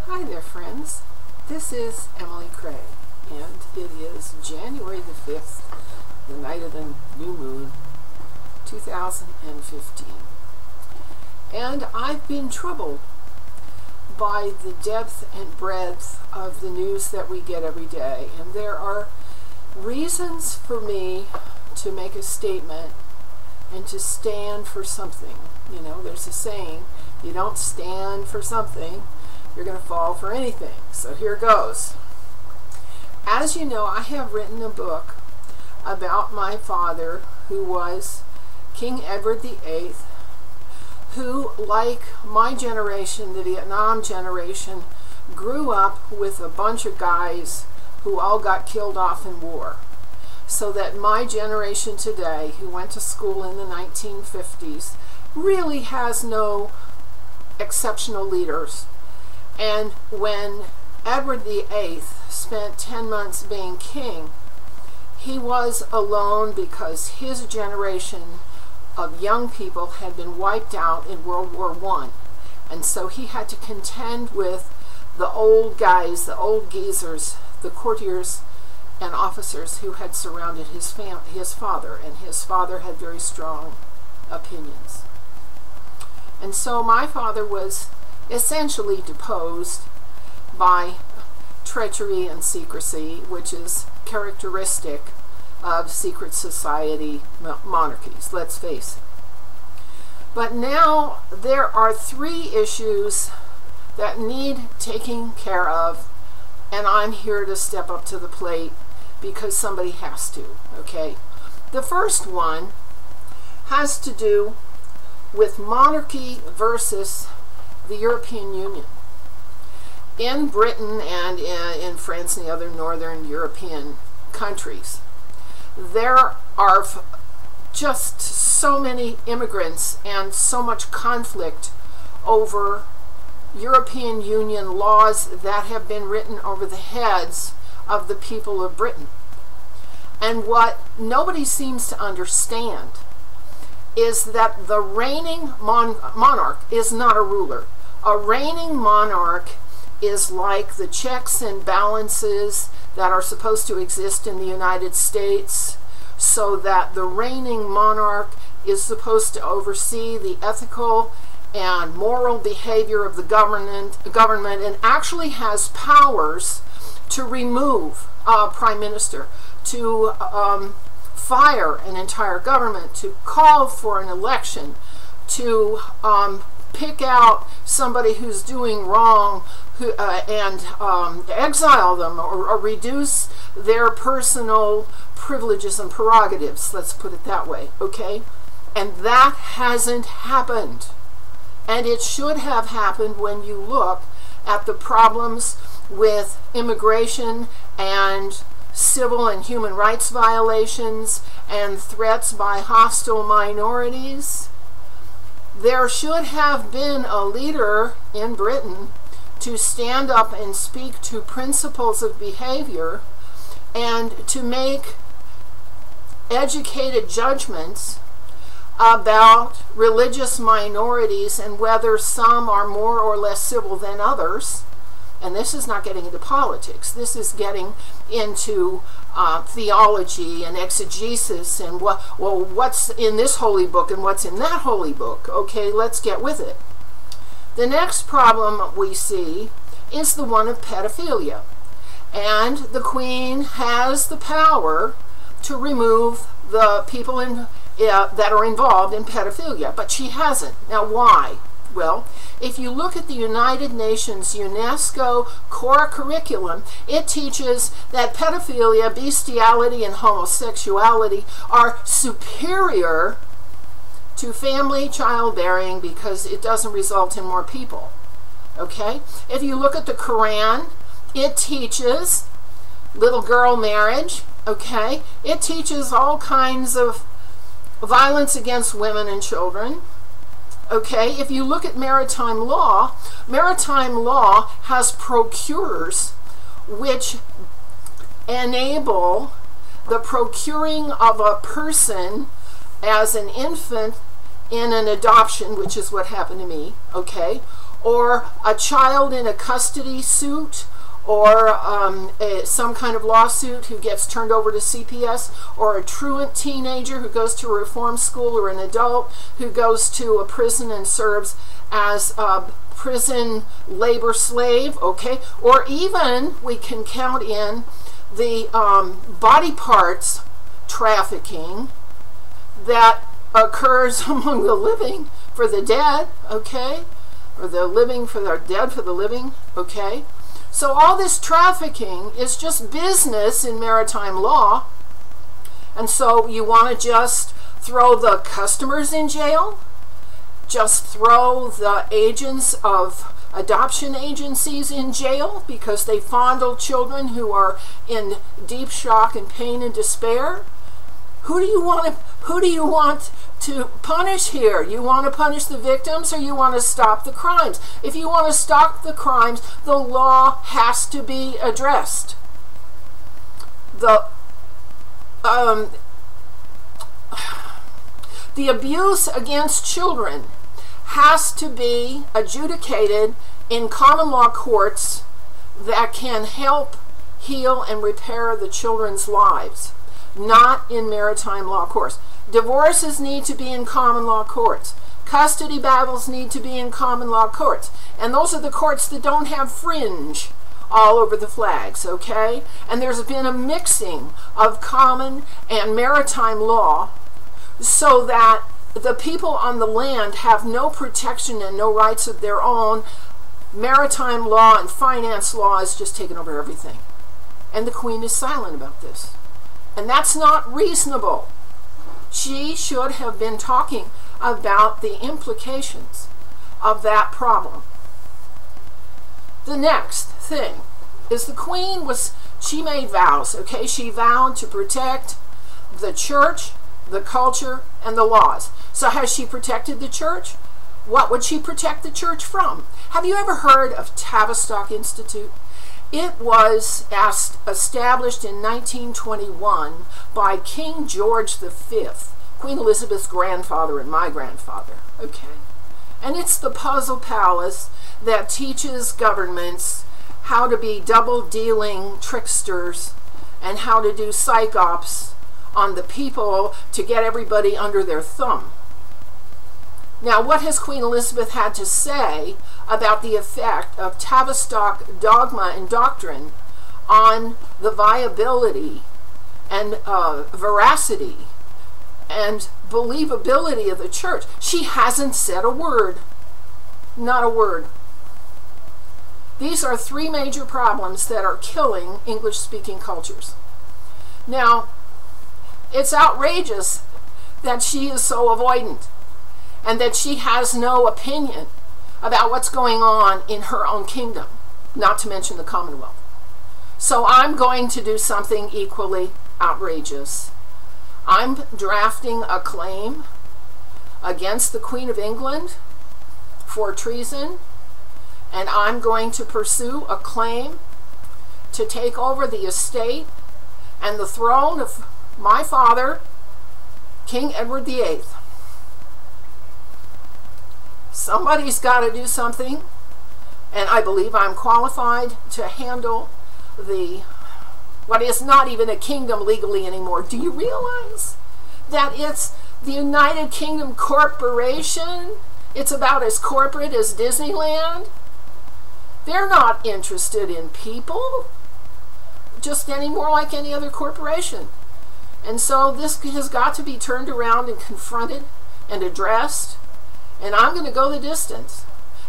Hi there, friends. This is Emily Craig, and it is January the 5th, the night of the new moon, 2015. And I've been troubled by the depth and breadth of the news that we get every day. And there are reasons for me to make a statement and to stand for something. You know, there's a saying, you don't stand for something, you're going to fall for anything. So here goes. As you know, I have written a book about my father, who was King Edward VIII, who, like my generation, the Vietnam generation, grew up with a bunch of guys who all got killed off in war. So that my generation today, who went to school in the 1950s, really has no exceptional leaders. And when Edward VIII spent 10 months being king, he was alone because his generation of young people had been wiped out in World War I. And so he had to contend with the old guys, the old geezers, the courtiers and officers who had surrounded his father, and his father had very strong opinions. And so my father was essentially deposed by treachery and secrecy, which is characteristic of secret society monarchies, let's face it. But now there are three issues that need taking care of, and I'm here to step up to the plate because somebody has to, okay? The first one has to do with monarchy versus the European Union. In Britain and in France and the other northern European countries, there are just so many immigrants and so much conflict over European Union laws that have been written over the heads of the people of Britain. And what nobody seems to understand is that the reigning monarch is not a ruler. A reigning monarch is like the checks and balances that are supposed to exist in the United States, so that the reigning monarch is supposed to oversee the ethical and moral behavior of the government and actually has powers to remove a prime minister, to fire an entire government, to call for an election, to pick out somebody who's doing wrong and exile them or reduce their personal privileges and prerogatives, let's put it that way, okay? And that hasn't happened. And it should have happened when you look at the problems with immigration and civil and human rights violations and threats by hostile minorities. There should have been a leader in Britain to stand up and speak to principles of behavior and to make educated judgments about religious minorities and whether some are more or less civil than others. And this is not getting into politics. This is getting into theology and exegesis and what's in this holy book and what's in that holy book. Okay, let's get with it. The next problem we see is the one of pedophilia. And the Queen has the power to remove the people that are involved in pedophilia, but she hasn't. Now, why? Well, if you look at the United Nations UNESCO core curriculum, it teaches that pedophilia, bestiality, and homosexuality are superior to family childbearing because it doesn't result in more people. Okay? If you look at the Quran, it teaches little girl marriage. Okay? It teaches all kinds of violence against women and children. Okay, if you look at maritime law has procurers which enable the procuring of a person as an infant in an adoption, which is what happened to me, okay, or a child in a custody suit, or some kind of lawsuit who gets turned over to CPS, or a truant teenager who goes to a reform school, or an adult who goes to a prison and serves as a prison labor slave, okay? Or even we can count in the body parts trafficking that occurs among the living for the dead, okay? Or the living for the dead for the living, okay? So all this trafficking is just business in maritime law. And so you want to just throw the customers in jail? Just throw the agents of adoption agencies in jail because they fondle children who are in deep shock and pain and despair? Who do you want to punish here? You want to punish the victims, or you want to stop the crimes? If you want to stop the crimes, the law has to be addressed. The abuse against children has to be adjudicated in common law courts that can help heal and repair the children's lives, not in maritime law courts. Divorces need to be in common law courts. Custody battles need to be in common law courts. And those are the courts that don't have fringe all over the flags, okay? And there's been a mixing of common and maritime law so that the people on the land have no protection and no rights of their own. Maritime law and finance law is just taken over everything. And the Queen is silent about this. And that's not reasonable. She should have been talking about the implications of that problem. The next thing is the Queen she made vows, okay? She vowed to protect the church, the culture, and the laws. So has she protected the church? What would she protect the church from? Have you ever heard of Tavistock Institute? It was established in 1921 by King George V, Queen Elizabeth's grandfather and my grandfather, okay? And it's the puzzle palace that teaches governments how to be double-dealing tricksters and how to do psyops on the people to get everybody under their thumb. Now, what has Queen Elizabeth had to say about the effect of Tavistock dogma and doctrine on the viability and veracity and believability of the church? She hasn't said a word. Not a word. These are three major problems that are killing English-speaking cultures. Now, it's outrageous that she is so avoidant and that she has no opinion about what's going on in her own kingdom, not to mention the Commonwealth. So I'm going to do something equally outrageous. I'm drafting a claim against the Queen of England for treason, and I'm going to pursue a claim to take over the estate and the throne of my father, King Edward VIII. Somebody's got to do something, and I believe I'm qualified to handle what is not even a kingdom legally anymore. Do you realize that it's the United Kingdom Corporation? It's about as corporate as Disneyland. They're not interested in people, just any more like any other corporation. And so this has got to be turned around and confronted and addressed. And I'm going to go the distance.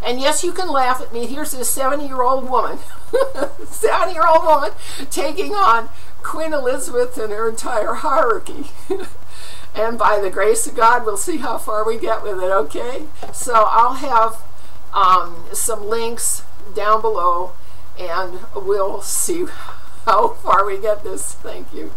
And yes, you can laugh at me. Here's this 70-year-old woman, 70-year-old woman taking on Queen Elizabeth and her entire hierarchy. And by the grace of God, we'll see how far we get with it, okay? So I'll have some links down below, and we'll see how far we get this. Thank you.